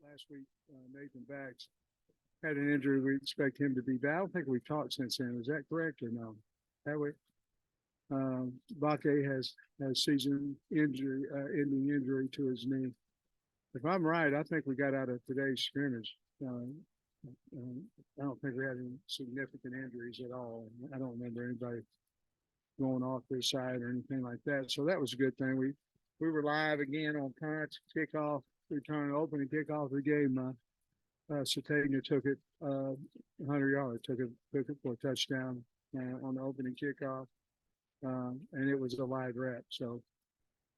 Last week, Nathan Bax had an injury. We expect him to be back. I don't think we've talked since then. Is that correct or no? Have we? Bakke has season injury, ending injury to his knee. If I'm right, I think we got out of today's scrimmage. I don't think we had any significant injuries at all. I don't remember anybody going off their side or anything like that. So that was a good thing. We were live again on punts, kickoff, return, opening kickoff of the game. Satania took it 100 yards, took it for a touchdown on the opening kickoff, and it was a live rep. So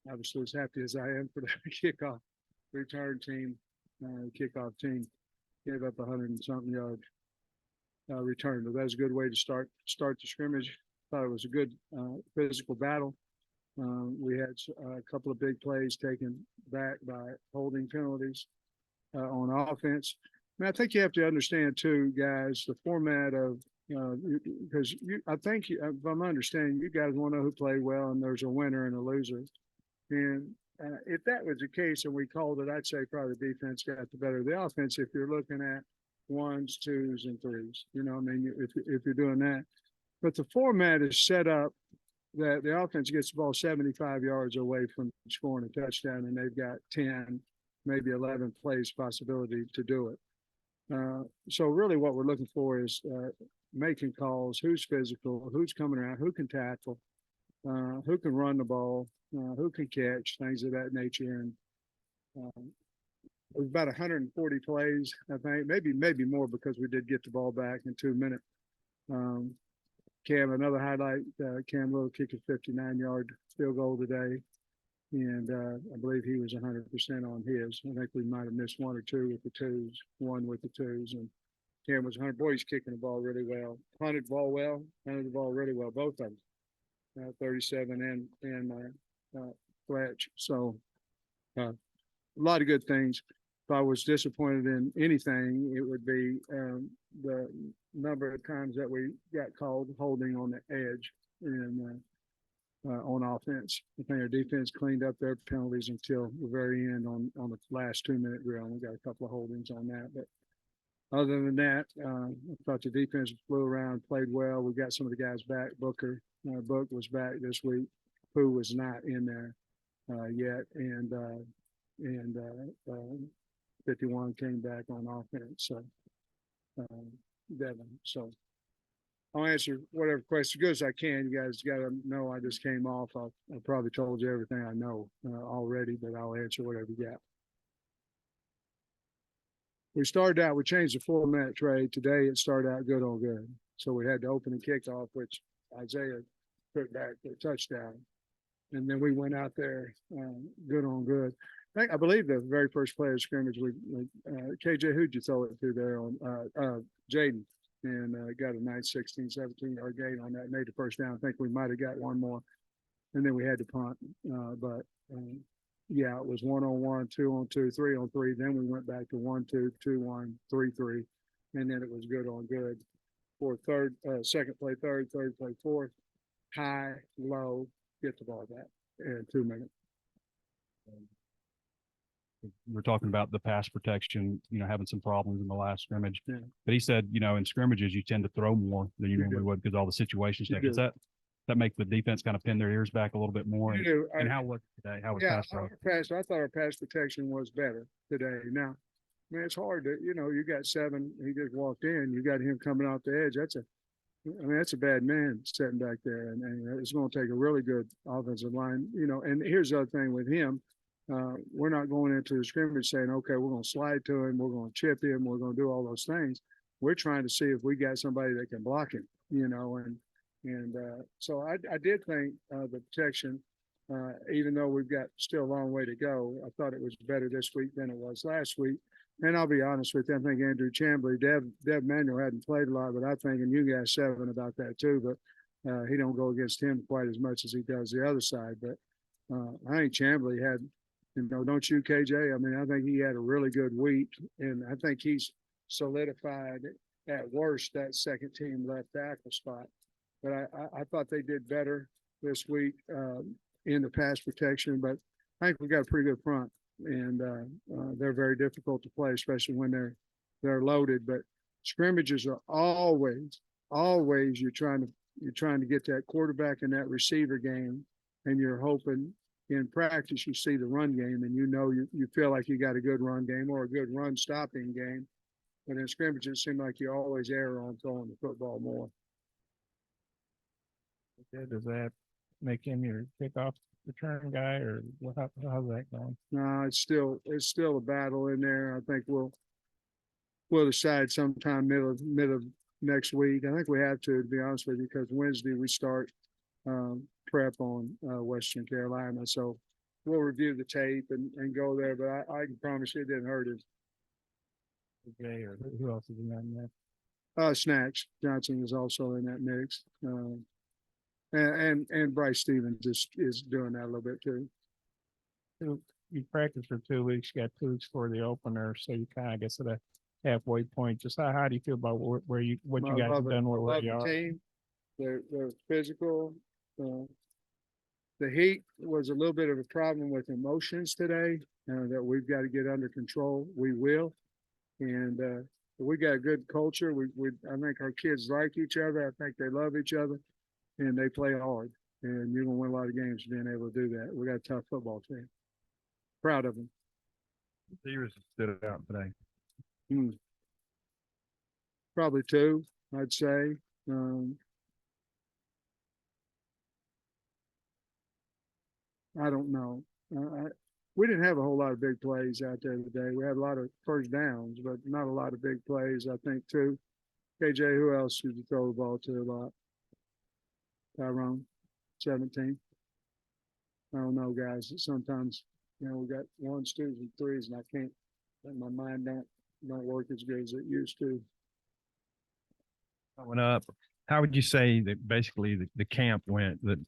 I was as happy as I am for the kickoff return team, kickoff team gave up 100 and something yards return. But that was a good way to start the scrimmage. Thought it was a good physical battle. We had a couple of big plays taken back by holding penalties on offense. And I think you have to understand too, guys, the format of because I think if I'm understanding, you guys want to know who played well, and there's a winner and a loser. And if that was the case and we called it, I'd say probably the defense got the better of the offense. If you're looking at ones, twos, and threes, I mean, if you're doing that. But the format is set up that the offense gets the ball 75 yards away from scoring a touchdown, and they've got 10, maybe 11 plays possibility to do it. So really what we're looking for is making calls, who's physical, who's coming around, who can tackle, who can run the ball, who can catch, things of that nature. And it was about 140 plays, I think, maybe more because we did get the ball back in 2 minutes. Cam, another highlight, Cam Little kicked a 59-yard field goal today. And I believe he was 100% on his. I think we might have missed one or two with the twos, one with the twos. And Cam was 100. Boy, he's kicking the ball really well. Punted the ball well, punted the ball really well, both of them, 37 and Fletch. So a lot of good things. If I was disappointed in anything, it would be the number of times that we got called holding on the edge and on offense. I think our defense cleaned up their penalties until the very end on the last 2-minute drill. We got a couple of holdings on that. But other than that, I thought the defense flew around, played well. We got some of the guys back. Book was back this week, who was not in there yet. And 51 came back on offense. So Devin. So I'll answer whatever question as good as I can. You guys got to know I just came off. I probably told you everything I know already, but I'll answer whatever you got. We started out, we changed the format trade. Today it started out good on good. So we had the opening kickoff, which Isaiah put back for a touchdown. And then we went out there good on good. I believe the very first play of scrimmage, KJ, who'd you throw it to there on Jaden? And got a nice 16, 17-yard gain on that, made the first down. I think we might have got one more. And then we had to punt. Yeah, it was 1-on-1, 2-on-2, 3-on-3. Then we went back to 1-2, 2-1, 3-3. And then it was good on good for second play, third play, fourth, high, low, get the ball back in 2 minutes. We're talking about the pass protection, having some problems in the last scrimmage. Yeah. But he said, in scrimmages, you tend to throw more than you normally would because all the situations. Does that make the defense kind of pin their ears back a little bit more? And how was it today? How was pass protection? I thought our pass protection was better today. Now, it's hard to, you got 7. He just walked in. You got him coming off the edge. That's a bad man sitting back there. And it's going to take a really good offensive line, And here's the other thing with him. We're not going into the scrimmage saying, okay, we're going to slide to him, we're going to chip him, we're going to do all those things. We're trying to see if we got somebody that can block him, so I did think the protection, even though we've got still a long way to go, I thought it was better this week than it was last week. And I'll be honest with you, I think Andrew Chamblee, Dev Manuel hadn't played a lot, but I think, and you guys 7 about that too, but he don't go against him quite as much as he does the other side. But I think Chamblee had, don't you, KJ? I think he had a really good week, and I think he's solidified at worst that second team left tackle spot. But I thought they did better this week in the pass protection, but I think we got a pretty good front. and they're very difficult to play, especially when they're loaded. But scrimmages are always you're trying to get that quarterback and that receiver game, and you're hoping in practice you see the run game, and you feel like you got a good run game or a good run stopping game. But in scrimmages, it seems like you always err on throwing the football more. Does that make him your kickoff return guy, or how's that going? No, it's still a battle in there. I think we'll decide sometime middle of next week. I think we have to be honest with you, because Wednesday we start prep on Western Carolina. So we'll review the tape and go there. But I can promise you it didn't hurt us. Okay, or who else is in that mix? Snacks Johnson is also in that mix. And Bryce Stevens is doing that a little bit too. You practiced for 2 weeks, you got 2 weeks for the opener, so you kind of get to the halfway point. Just how do you feel about what you guys have done where you are? Team. They're physical. The heat was a little bit of a problem with emotions today that we've got to get under control. We will, and we got a good culture. I think our kids like each other. I think they love each other, and they play hard. And you're gonna win a lot of games being able to do that. We got a tough football team. Proud of them. Receivers stood out today. Probably two, I'd say. I don't know. We didn't have a whole lot of big plays out there today. We had a lot of first downs, but not a lot of big plays, I think, too. KJ, who else did you throw the ball to a lot? Tyrone, 17. I don't know, guys. Sometimes, we got ones, twos, and threes, and I can't. My mind don't work as good as it used to. Coming up, how would you say that basically the camp went, that,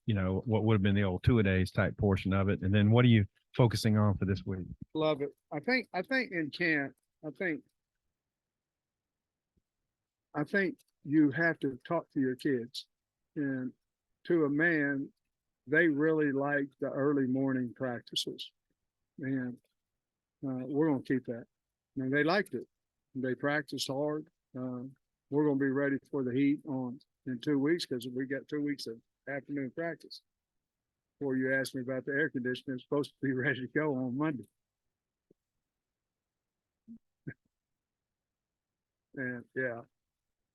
what would have been the old two-a-days type portion of it? And then what are you focusing on for this week? Love it. I think in camp, I think you have to talk to your kids, and to a man, they really like the early morning practices, and we're going to keep that. And they liked it. They practiced hard. We're going to be ready for the heat in 2 weeks, because we got 2 weeks of afternoon practice. Before you asked me about the air conditioner, it's supposed to be ready to go on Monday. And yeah,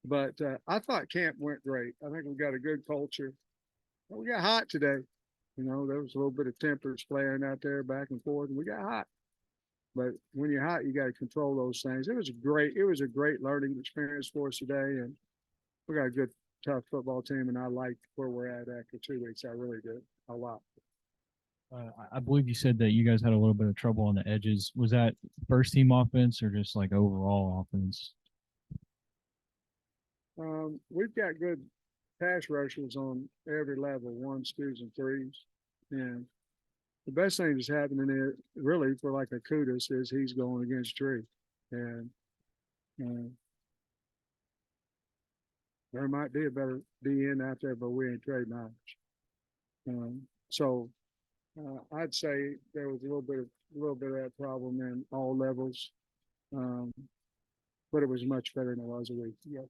but I thought camp went great. I think we got a good culture. We got hot today. There was a little bit of tempers flaring out there back and forth, and we got hot. But when you're hot, you got to control those things. It was a great learning experience for us today, and we got a good, tough football team, and I like where we're at after 2 weeks. I really did a lot. I believe you said that you guys had a little bit of trouble on the edges. Was that first team offense or just like overall offense? We've got good pass rushers on every level, ones, twos, and threes. And the best thing that's happening is, really, for like a kudos, is he's going against Tree. And there might be a better DN out there, but we ain't trading ours. So I'd say there was a little bit of that problem in all levels, but it was much better than it was a week ago.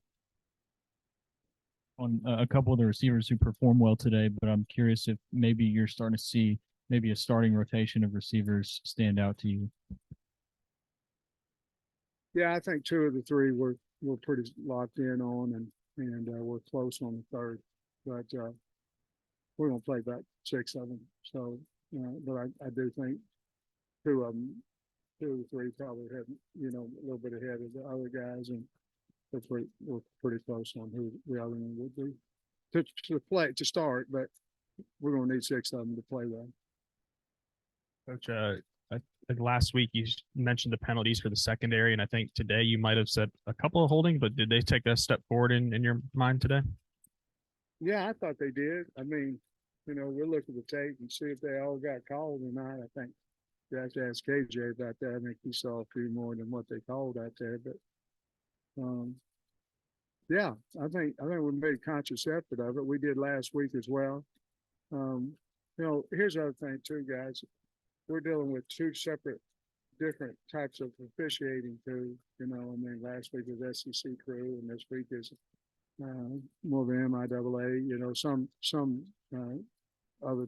On a couple of the receivers who performed well today, but I'm curious if maybe you're starting to see maybe a starting rotation of receivers stand out to you. Yeah, I think 2 of the 3 we're pretty locked in on, and we're close on the third, but we're gonna play back 6 of them. So, but I do think 2 of them, 2 of the 3 probably had a little bit ahead of the other guys, and we're pretty close on who the other one would be to play to start, but we're going to need 6 of them to play well. Coach, I think last week you mentioned the penalties for the secondary, and I think today you might have said a couple of holding, but did they take a step forward in your mind today? Yeah, I thought they did. I mean, we'll look at the tape and see if they all got called or not. I think you have to ask KJ about that. I think he saw a few more than what they called out there, but yeah, I think we made a conscious effort of it. We did last week as well. Here's the other thing too, guys. We're dealing with 2 separate different types of officiating too, I mean, last week was SEC crew and this week is more of an MIAA, some other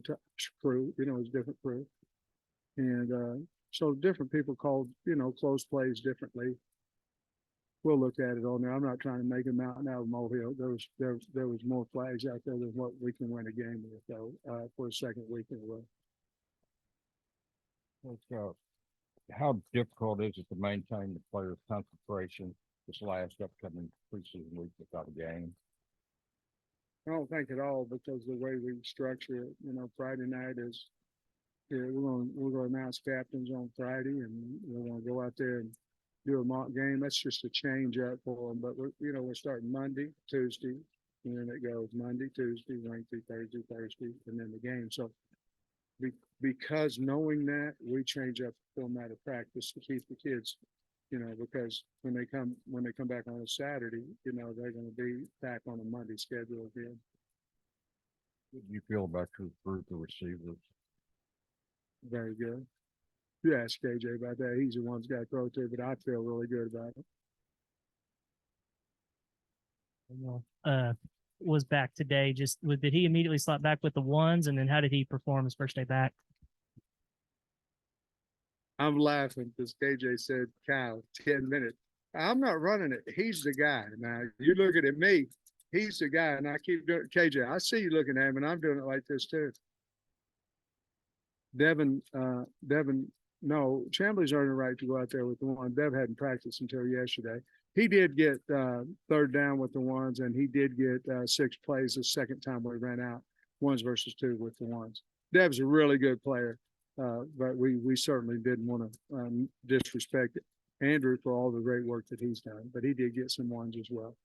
crew, is different crew. And so different people called, close plays differently. We'll look at it on there. I'm not trying to make a mountain out of a molehill. There was more flags out there than what we can win a game with, though, for the second week in a row. How difficult is it to maintain the players' concentration this last upcoming preseason week without a game? I don't think at all, because the way we structure it, Friday night is, we're gonna announce captains on Friday, and we're gonna go out there and do a mock game. That's just a change up for them. But we're starting Monday, Tuesday, and then it goes Monday, Tuesday, Wednesday, Thursday, and then the game. So because knowing that, we change up the format of practice to keep the kids, because when they come back on a Saturday, they're going to be back on a Monday schedule again. What do you feel about your group of receivers? Very good. You ask KJ about that. He's the one who's got to throw to, but I feel really good about it. Was back today. Did he immediately slot back with the ones, and then how did he perform his first day back? I'm laughing because KJ said, Kyle, 10 minutes. I'm not running it. He's the guy. Now, you looking at me, he's the guy. And I keep doing KJ, I see you looking at him, and I'm doing it like this too. Devin, no, Chambly's earned the right to go out there with the one. Dev hadn't practiced until yesterday. He did get third down with the ones, and he did get 6 plays the second time we ran out, 1s versus 2 with the ones. Dev's a really good player, but we certainly didn't want to disrespect Andrew for all the great work that he's done, but he did get some 1s as well.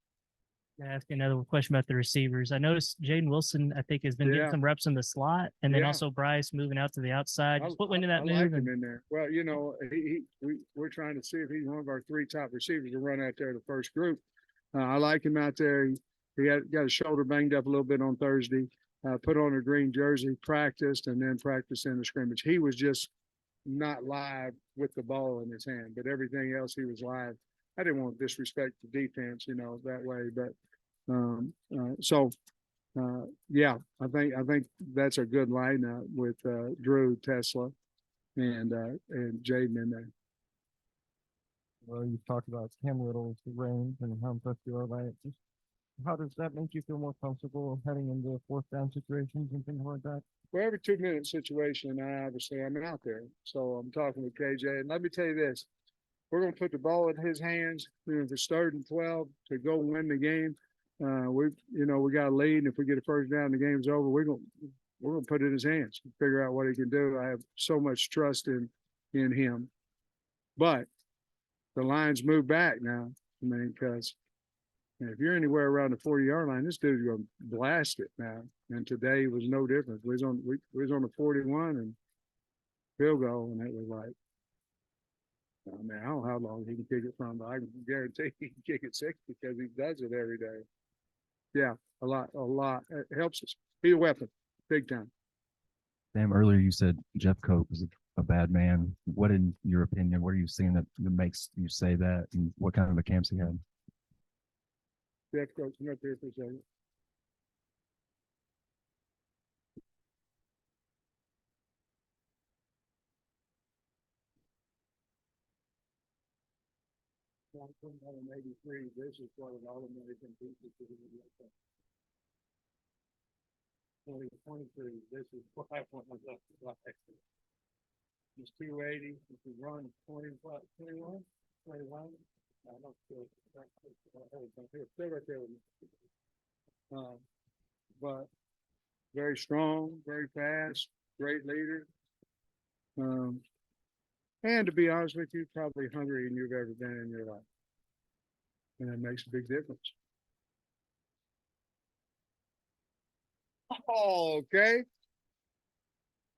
Can I ask you another question about the receivers? I noticed Jaden Wilson, I think, has been getting some reps in the slot, and then also Bryce moving out to the outside. Just what went into that I move? like him in there. Well, we're trying to see if he's one of our 3 top receivers to run out there the first group. I like him out there. He got his shoulder banged up a little bit on Thursday. Put on a green jersey, practiced, and then practiced in the scrimmage. He was just not live with the ball in his hand, but everything else he was live. I didn't want to disrespect the defense, that way, but yeah, I think that's a good lineup with Drew, Tesla, and Jaden in there. Well, you talked about Cam Little's range and how impressed you are by it. Just how does that make you feel more comfortable heading into 4th down situations and things like that? Well, every 2-minute situation, I'm out there. So I'm talking with KJ, and let me tell you this: we're going to put the ball in his hands. If it's 3rd and 12 to go win the game, we got a lead, and if we get a first down, the game's over. We're gonna put it in his hands and figure out what he can do. I have so much trust in him. But the lines move back now. I mean, because if you're anywhere around the 40-yard line, this dude's gonna blast it now. And today was no different. We was on the 41 and field goal, and it was like, I mean, I don't know how long he can kick it from, but I can guarantee he can kick it 60 because he does it every day. Yeah, a lot. It helps us. Be a weapon, big time. Sam, earlier you said Jeff Cope was a bad man. What, in your opinion, what are you seeing that makes you say that, and what kind of a camps he had? Jeff Cope, come up here for a second. This is what an All-American pieces to the 2023. This is what I want to look like. It's 280. If you run 21. I don't feel still right there with me. But very strong, very fast, great leader. And to be honest with you, probably hungrier than you've ever been in your life. And that makes a big difference. Okay.